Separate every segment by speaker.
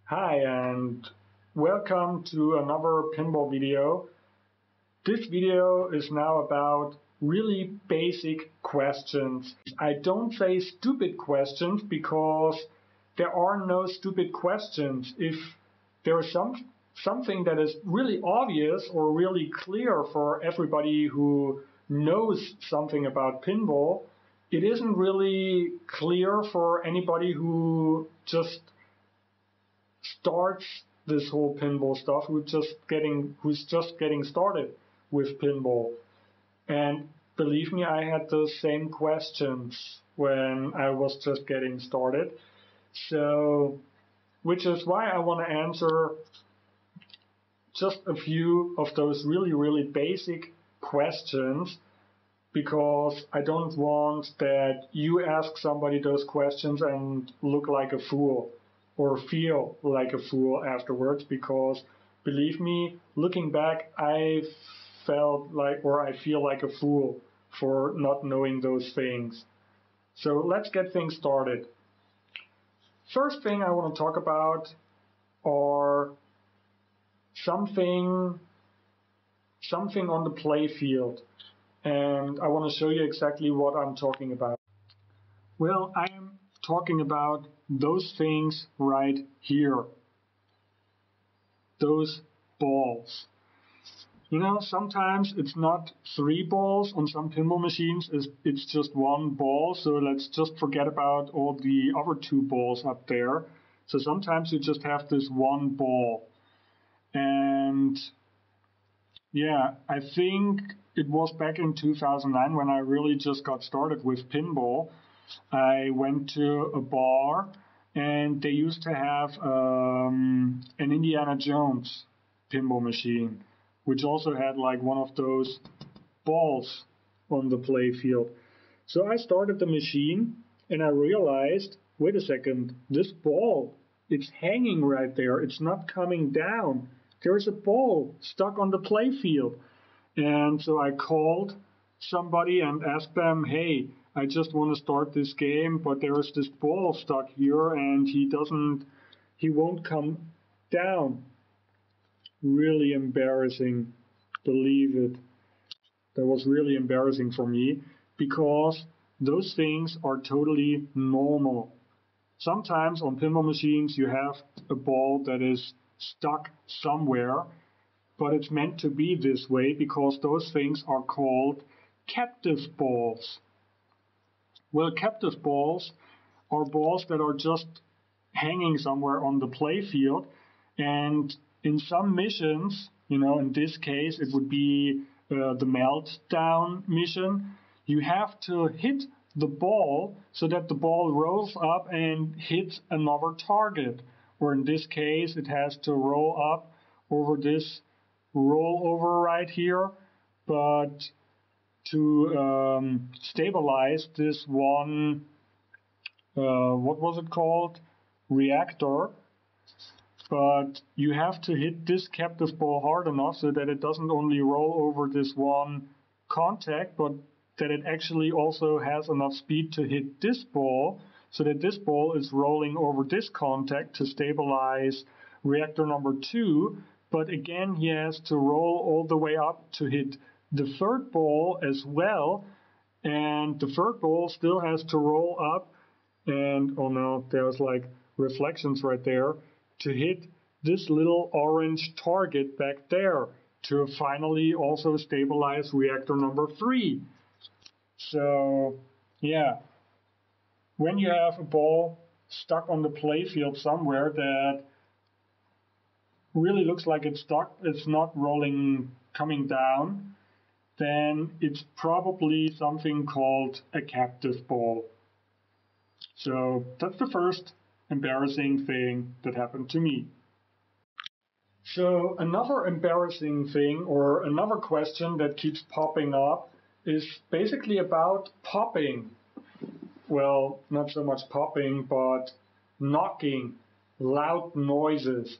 Speaker 1: Hi and welcome to another pinball video. This video is now about really basic questions. I don't say stupid questions because there are no stupid questions. If there is something that is really obvious or really clear for everybody who knows something about pinball, it isn't really clear for anybody who just starts this whole pinball stuff, who's just getting started with pinball. And believe me, I had those same questions when I was just getting started. So, which is why I want to answer just a few of those really basic questions, because I don't want that you ask somebody those questions and look like a fool or feel like a fool afterwards, because believe me, looking back, I feel like a fool for not knowing those things. So let's get things started. First thing I want to talk about are something on the play field, and I want to show you exactly what I'm talking about. Well, I am talking about those things right here. Those balls. You know, sometimes it's not 3 balls. On some pinball machines, it's just 1 ball. So let's just forget about all the other 2 balls up there. So sometimes you just have this 1 ball. And yeah, I think it was back in 2009 when I really just got started with pinball. I went to a bar and they used to have an Indiana Jones pinball machine, which also had like one of those balls on the play field. So I started the machine and I realized, wait a second, this ball, it's hanging right there. It's not coming down. There's a ball stuck on the play field. And so I called somebody and asked them, hey, I just want to start this game, but there is this ball stuck here and he won't come down. Really embarrassing, believe it. That was really embarrassing for me, because those things are totally normal. Sometimes on pinball machines you have a ball that is stuck somewhere, but it's meant to be this way because those things are called captive balls. Well, captive balls are balls that are just hanging somewhere on the play field, and in some missions, you know, in this case it would be the meltdown mission, you have to hit the ball so that the ball rolls up and hits another target. Or in this case, it has to roll up over this rollover right here, but to stabilize this one, what was it called? Reactor. But you have to hit this captive ball hard enough so that it doesn't only roll over this one contact, but that it actually also has enough speed to hit this ball, so that this ball is rolling over this contact to stabilize reactor number 2. But again, he has to roll all the way up to hit the 3rd ball as well, and the 3rd ball still has to roll up, and oh no, there's like reflections right there, to hit this little orange target back there to finally also stabilize reactor number 3. So yeah, when you have a ball stuck on the play field somewhere that really looks like it's stuck, it's not rolling, coming down, then it's probably something called a captive ball. So that's the first embarrassing thing that happened to me. So another embarrassing thing, or another question that keeps popping up, is basically about popping. Well, not so much popping, but knocking, loud noises.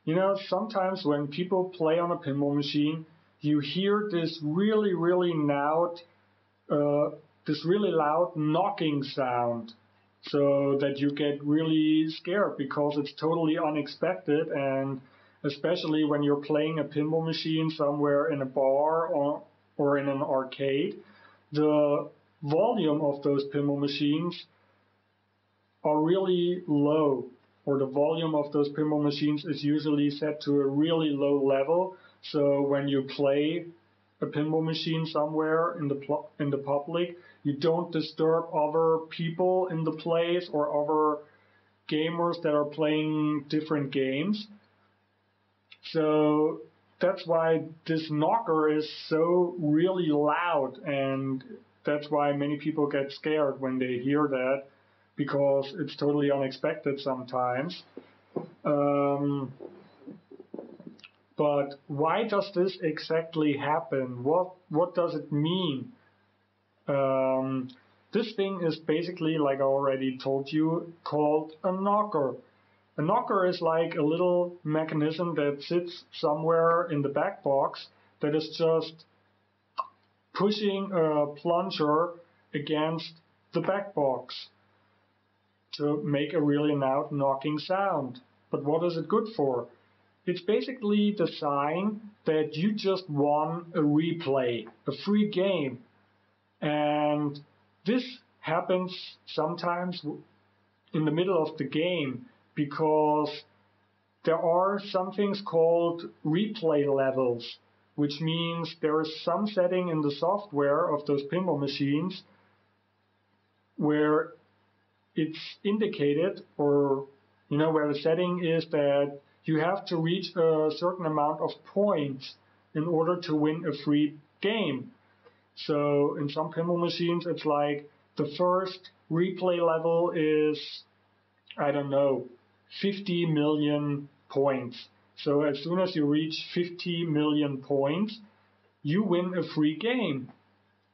Speaker 1: You know, sometimes when people play on a pinball machine, you hear this really loud knocking sound. so that you get really scared because it's totally unexpected, and especially when you're playing a pinball machine somewhere in a bar or in an arcade, the volume of those pinball machines are really low, or the volume of those pinball machines is usually set to a really low level. So when you play a pinball machine somewhere in the public, you don't disturb other people in the place or other gamers that are playing different games. So that's why this knocker is so really loud, and that's why many people get scared when they hear that, because it's totally unexpected sometimes. But why does this exactly happen? What does it mean? This thing is basically, like I already told you, called a knocker. A knocker is like a little mechanism that sits somewhere in the back box that is just pushing a plunger against the back box to make a really loud knocking sound. But what is it good for? It's basically the sign that you just won a replay, a free game. And this happens sometimes in the middle of the game, because there are some things called replay levels, which means there is some setting in the software of those pinball machines where it's indicated, or where the setting is that you have to reach a certain amount of points in order to win a free game. So in some pinball machines, it's like the first replay level is, I don't know, 50 million points. So as soon as you reach 50 million points, you win a free game.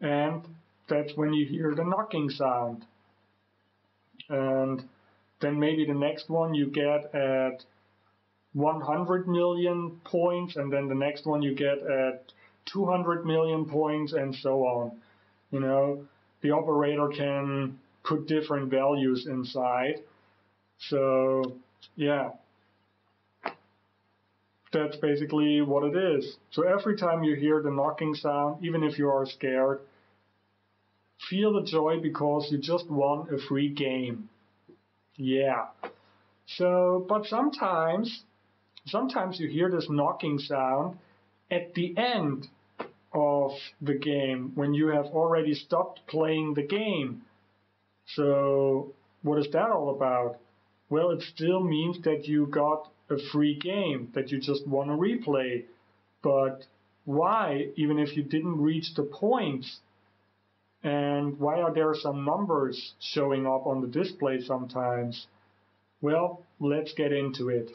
Speaker 1: And that's when you hear the knocking sound. And then maybe the next one you get at 100 million points, and then the next one you get at 200 million points, and so on. The operator can put different values inside. So, yeah, that's basically what it is. So every time you hear the knocking sound, even if you are scared, feel the joy because you just won a free game. Yeah. So, but sometimes you hear this knocking sound at the end of the game, when you have already stopped playing the game. So what is that all about? Well, it still means that you got a free game, that you just won a replay. But why, even if you didn't reach the points? And why are there some numbers showing up on the display sometimes? Well, let's get into it.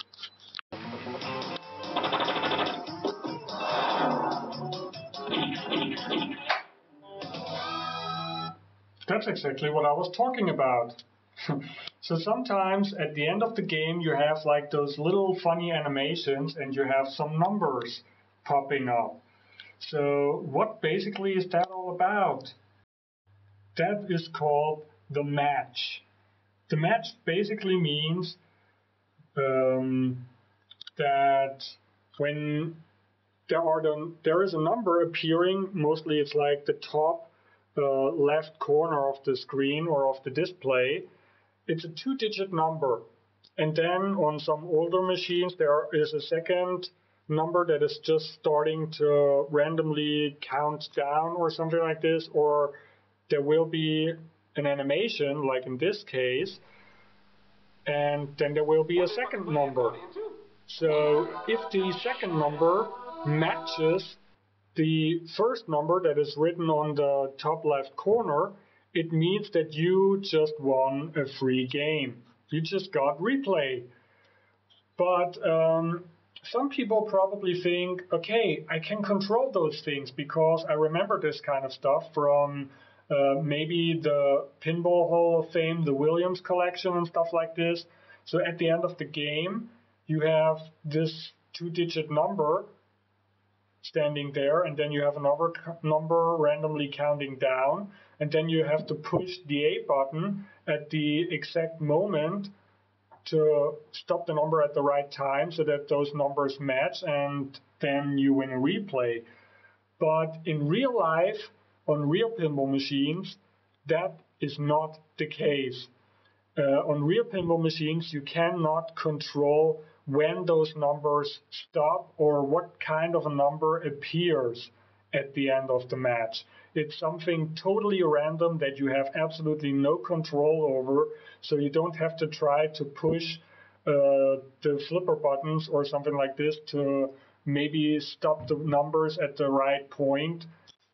Speaker 1: That's exactly what I was talking about. So sometimes at the end of the game you have like those little funny animations and you have some numbers popping up. So what basically is that all about? That is called the match. The match basically means that when there is a number appearing, mostly it's like the top left corner of the screen or of the display. It's a 2-digit number. And then on some older machines there is a second number that is just starting to randomly count down or something like this, or there will be an animation like in this case, and then there will be a second number. So if the second number matches the first number that is written on the top left corner, it means that you just won a free game. You just got replay. But some people probably think, okay, I can control those things because I remember this kind of stuff from maybe the Pinball Hall of Fame, the Williams collection and stuff like this. So at the end of the game, you have this 2-digit number. standing there, and then you have another number randomly counting down, and then you have to push the A button at the exact moment to stop the number at the right time so that those numbers match, and then you win a replay. But in real life, on real pinball machines, that is not the case. On real pinball machines, you cannot control when those numbers stop or what kind of a number appears at the end of the match. It's something totally random that you have absolutely no control over, so you don't have to try to push the flipper buttons or something like this to maybe stop the numbers at the right point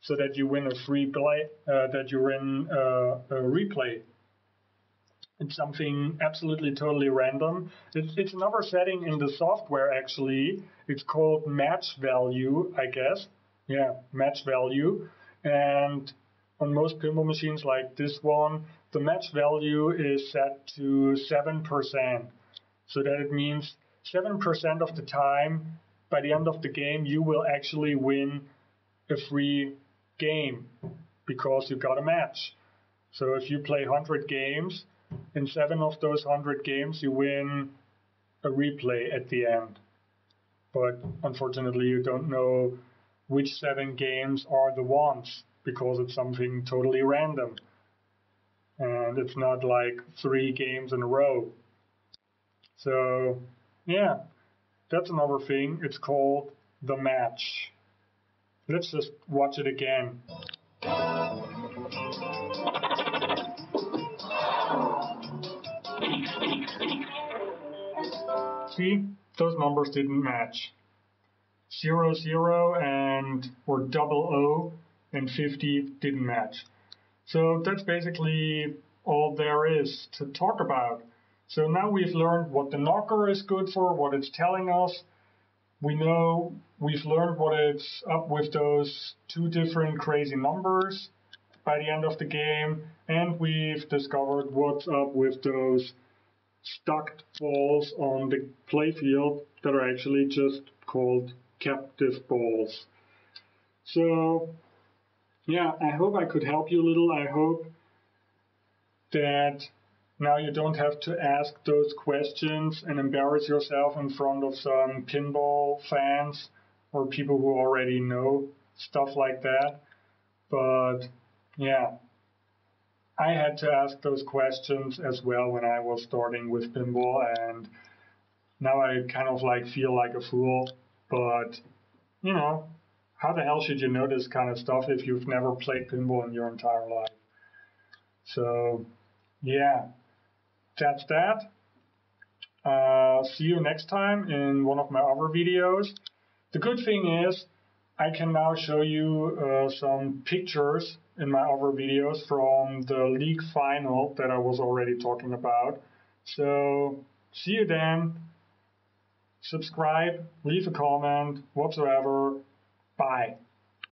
Speaker 1: so that you win a free play, that you win a replay. It's something absolutely totally random. It's another setting in the software, actually. It's called match value, I guess. Yeah, match value. And on most pinball machines like this one, the match value is set to 7%. So that it means 7% of the time, by the end of the game, you will actually win a free game because you got a match. So if you play 100 games, in 7 of those 100 games, you win a replay at the end. But unfortunately, you don't know which 7 games are the ones because it's something totally random. And it's not like 3 games in a row. So, yeah, that's another thing. It's called the match. Let's just watch it again. See, those numbers didn't match. 0, 0 or 00 and 50 didn't match. So that's basically all there is to talk about. So now we've learned what the knocker is good for, what it's telling us. We've learned what it's up with those 2 different crazy numbers by the end of the game, and we've discovered what's up with those stuck balls on the playfield that are actually just called captive balls. So, yeah, I hope I could help you a little. I hope that now you don't have to ask those questions and embarrass yourself in front of some pinball fans or people who already know stuff like that. But, yeah, I had to ask those questions as well when I was starting with pinball, and now I kind of feel like a fool. But, you know, how the hell should you know this kind of stuff if you've never played pinball in your entire life? So, yeah, that's that. See you next time in one of my other videos. The good thing is I can now show you some pictures in my other videos from the league final that I was already talking about. So see you then. Subscribe, leave a comment, whatsoever. Bye.